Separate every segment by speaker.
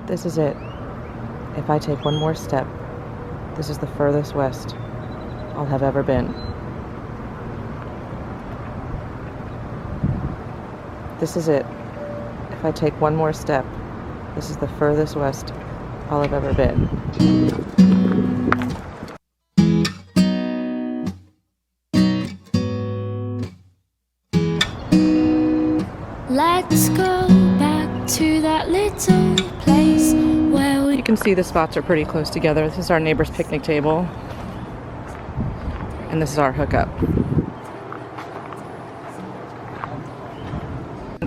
Speaker 1: This is it. If I take one more step, this is the furthest west I'll have ever been. This is it. If I take one more step, this is the furthest west I'll have ever been.
Speaker 2: Let's go back to that little place where we...
Speaker 1: You can see the spots are pretty close together. This is our neighbor's picnic table. And this is our hookup.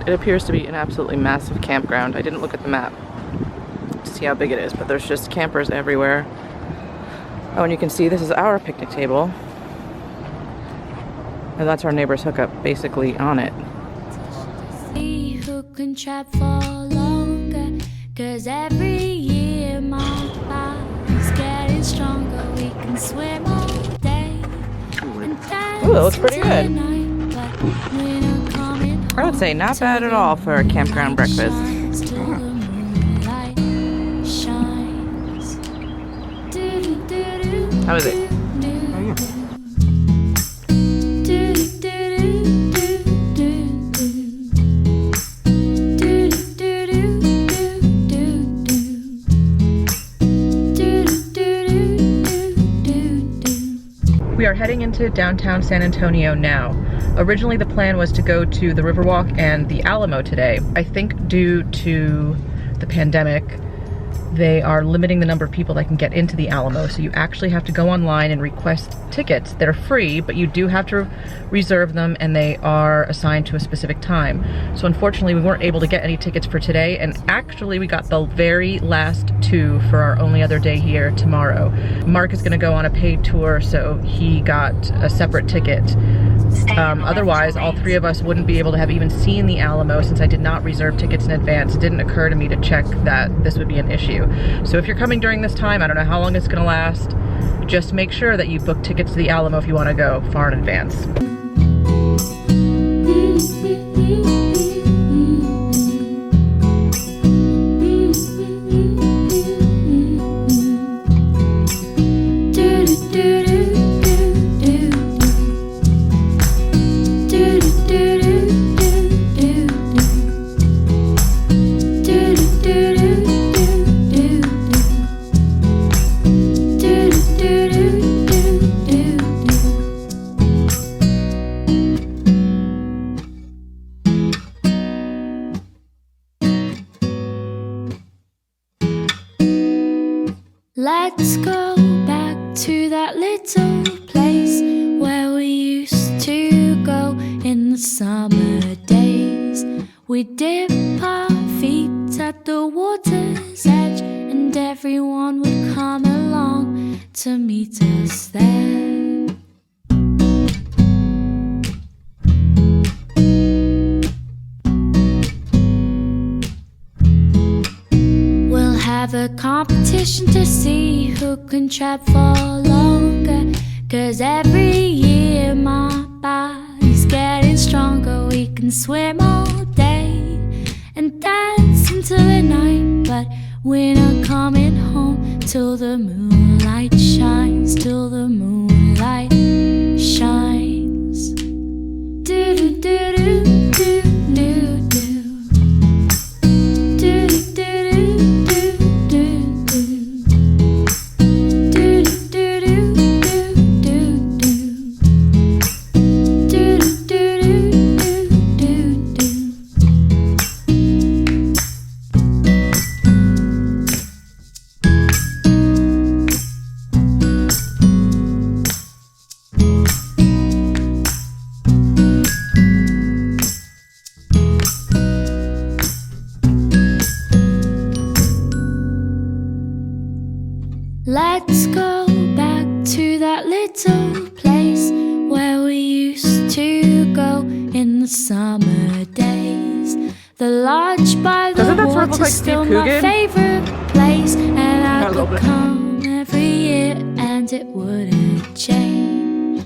Speaker 1: It appears to be an absolutely massive campground. I didn't look at the map to see how big it is, but there's just campers everywhere. Oh, and you can see this is our picnic table. And that's our neighbor's hookup, basically on it.
Speaker 2: Who can trap for longer? 'Cause every year my body's getting stronger. We can swim all day.
Speaker 1: Ooh, that looks pretty good. I would say not bad at all for a campground breakfast. How is it? We are heading into downtown San Antonio now. Originally the plan was to go to the Riverwalk and the Alamo today. I think due to the pandemic, they are limiting the number of people that can get into the Alamo. So you actually have to go online and request tickets. They're free, but you do have to reserve them and they are assigned to a specific time. So unfortunately we weren't able to get any tickets for today, and actually we got the very last two for our only other day here tomorrow. Mark is gonna go on a paid tour, so he got a separate ticket. Otherwise, all three of us wouldn't be able to have even seen the Alamo since I did not reserve tickets in advance. It didn't occur to me to check that this would be an issue. So if you're coming during this time, I don't know how long it's gonna last, just make sure that you book tickets to the Alamo if you wanna go far in advance.
Speaker 2: Let's go back to that little place where we used to go in the summer days. We dip our feet at the water's edge, and everyone would come along to meet us there. Have a competition to see who can trap for longer. 'Cause every year my body's getting stronger. We can swim all day and dance until the night, but we're not coming home till the moonlight shines. Till the moonlight shines. Do do do do do do do. Let's go back to that little place where we used to go in the summer days. The lodge by the water's still my favorite place, and I could come every year and it wouldn't change.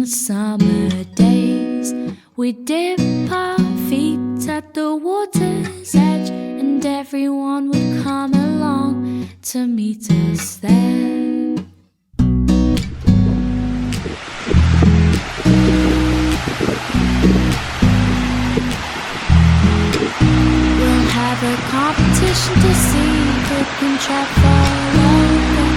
Speaker 2: the summer days. We dip our feet at the water's edge, and everyone would come along to meet us there. We'll have a competition to see who can trap for longer,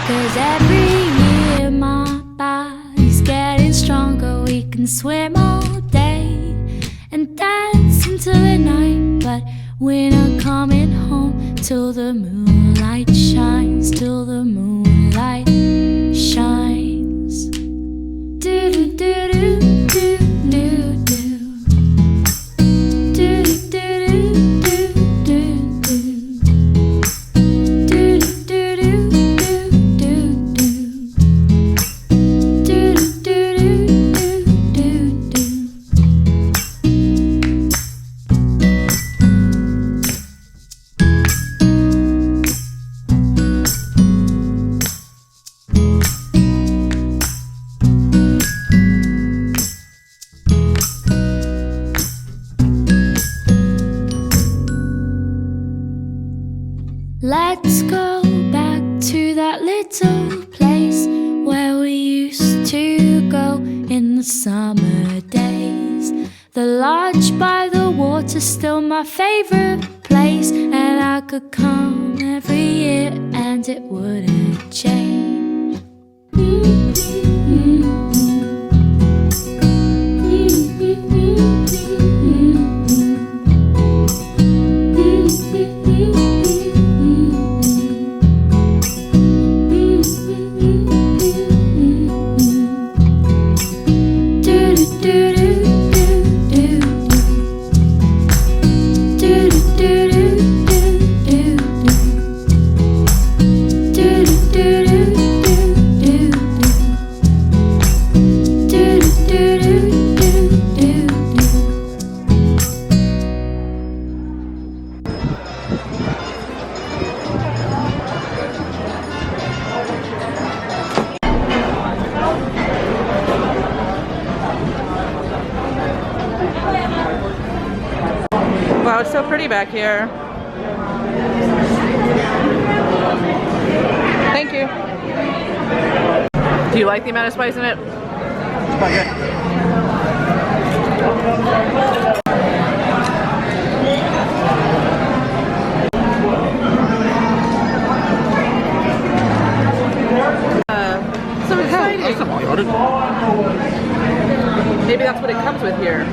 Speaker 2: 'cause every year my body's getting stronger. We can swim all day and dance until the night, but we're not coming home till the moonlight shines, till the moonlight shines. Do do do do do do do. Let's go back to that little place where we used to go in the summer days. The lodge by the water's still my favorite place, and I could come every year and it wouldn't change.
Speaker 1: Wow, it's so pretty back here. Thank you. Do you like the amount of spice in it?
Speaker 3: It's quite good.
Speaker 1: So exciting.
Speaker 3: Maybe
Speaker 1: Maybe that's what it comes with here.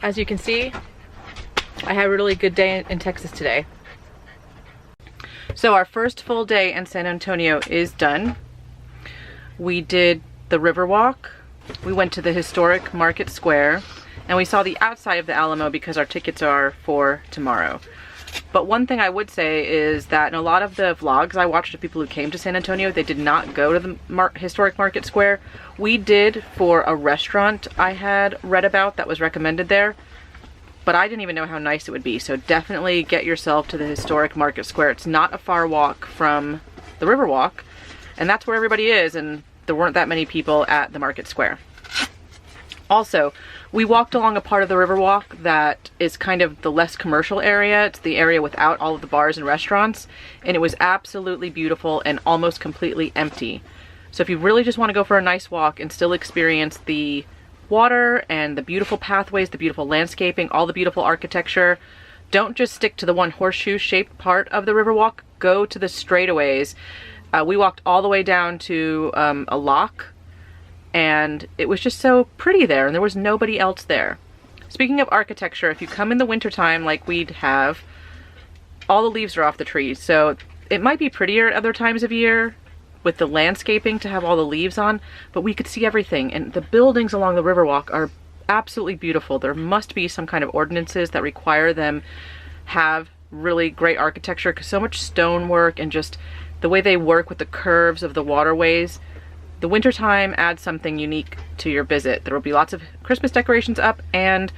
Speaker 1: As you can see, I had a really good day in Texas today. So our first full day in San Antonio is done. We did the Riverwalk, we went to the historic Market Square, and we saw the outside of the Alamo because our tickets are for tomorrow. But one thing I would say is that in a lot of the vlogs I watched of people who came to San Antonio, they did not go to the historic Market Square. We did for a restaurant I had read about that was recommended there, but I didn't even know how nice it would be. So definitely get yourself to the historic Market Square. It's not a far walk from the Riverwalk, and that's where everybody is, and there weren't that many people at the Market Square. Also, we walked along a part of the Riverwalk that is kind of the less commercial area. It's the area without all of the bars and restaurants, and it was absolutely beautiful and almost completely empty. So if you really just want to go for a nice walk and still experience the water and the beautiful pathways, the beautiful landscaping, all the beautiful architecture, don't just stick to the one horseshoe-shaped part of the Riverwalk. Go to the straightaways. We walked all the way down to a lock, and it was just so pretty there, and there was nobody else there. Speaking of architecture, if you come in the wintertime like we'd have, all the leaves are off the trees, so it might be prettier at other times of year with the landscaping to have all the leaves on, but we could see everything, and the buildings along the Riverwalk are absolutely beautiful. There must be some kind of ordinances that require them have really great architecture, because so much stonework and just the way they work with the curves of the waterways. The wintertime adds something unique to your visit. There will be lots of Christmas decorations up, and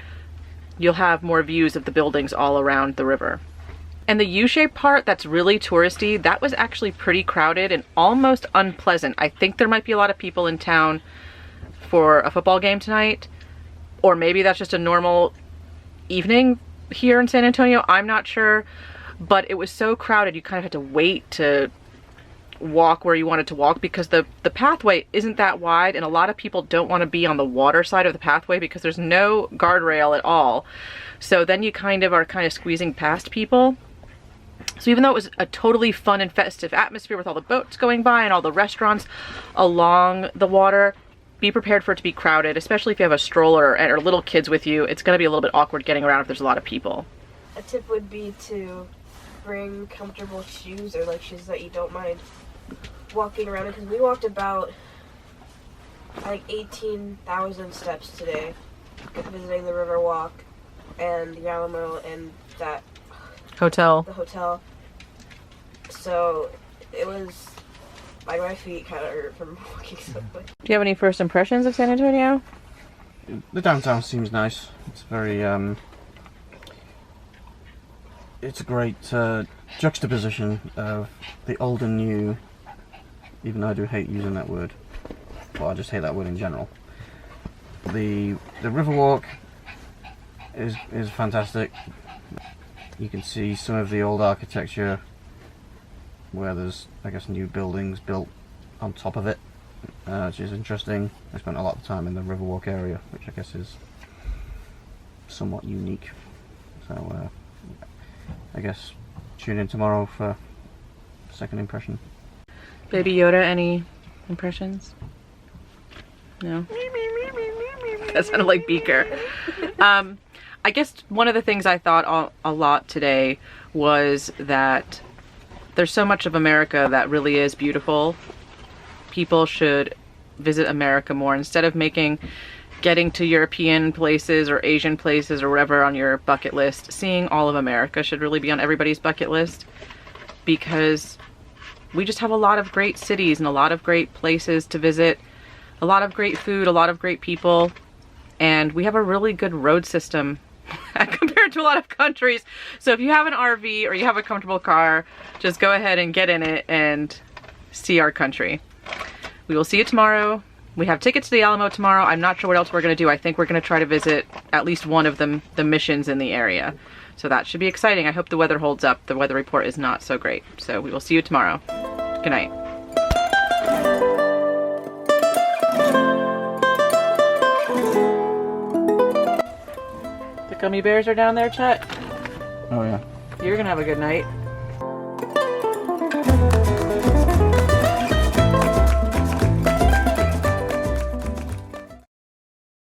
Speaker 1: you'll have more views of the buildings all around the river. And the U-shaped part that's really touristy, that was actually pretty crowded and almost unpleasant. I think there might be a lot of people in town for a football game tonight, or maybe that's just a normal evening here in San Antonio. I'm not sure, but it was so crowded you kind of had to wait to walk where you wanted to walk, because the pathway isn't that wide, and a lot of people don't want to be on the water side of the pathway because there's no guardrail at all. So then you kind of squeezing past people. So even though it was a totally fun and festive atmosphere with all the boats going by and all the restaurants along the water, be prepared for it to be crowded, especially if you have a stroller or little kids with you. It's going to be a little bit awkward getting around if there's a lot of people.
Speaker 4: A tip would be to bring comfortable shoes, or like shoes that you don't mind walking around in, because we walked about like 18,000 steps today visiting the Riverwalk and the Alamo and that
Speaker 1: the
Speaker 4: hotel. So it was like my feet kind of hurt from walking so quick.
Speaker 1: Do you have any first impressions of San Antonio?
Speaker 3: The downtown seems nice. It's very, it's a great juxtaposition of the old and new, even though I do hate using that word. Well, I just hate that word in general. The Riverwalk is fantastic. You can see some of the old architecture where there's, I guess, new buildings built on top of it, which is interesting. I spent a lot of time in the Riverwalk area, which I guess is somewhat unique. So I guess tune in tomorrow for second impression.
Speaker 1: Baby Yoda, any impressions? No? That sounded like Beaker. I guess one of the things I thought a lot today was that there's so much of America that really is beautiful. People should visit America more instead of getting to European places or Asian places or whatever on your bucket list. Seeing all of America should really be on everybody's bucket list, because we just have a lot of great cities and a lot of great places to visit, a lot of great food, a lot of great people, and we have a really good road system compared to a lot of countries. So if you have an RV or you have a comfortable car, just go ahead and get in it and see our country. We will see you tomorrow. We have tickets to the Alamo tomorrow. I'm not sure what else we're going to do. I think we're going to try to visit at least one of the missions in the area. So that should be exciting. I hope the weather holds up. The weather report is not so great. So we will see you tomorrow. Good night. The gummy bears are down there, Chet.
Speaker 3: Oh yeah.
Speaker 1: You're going to have a good night.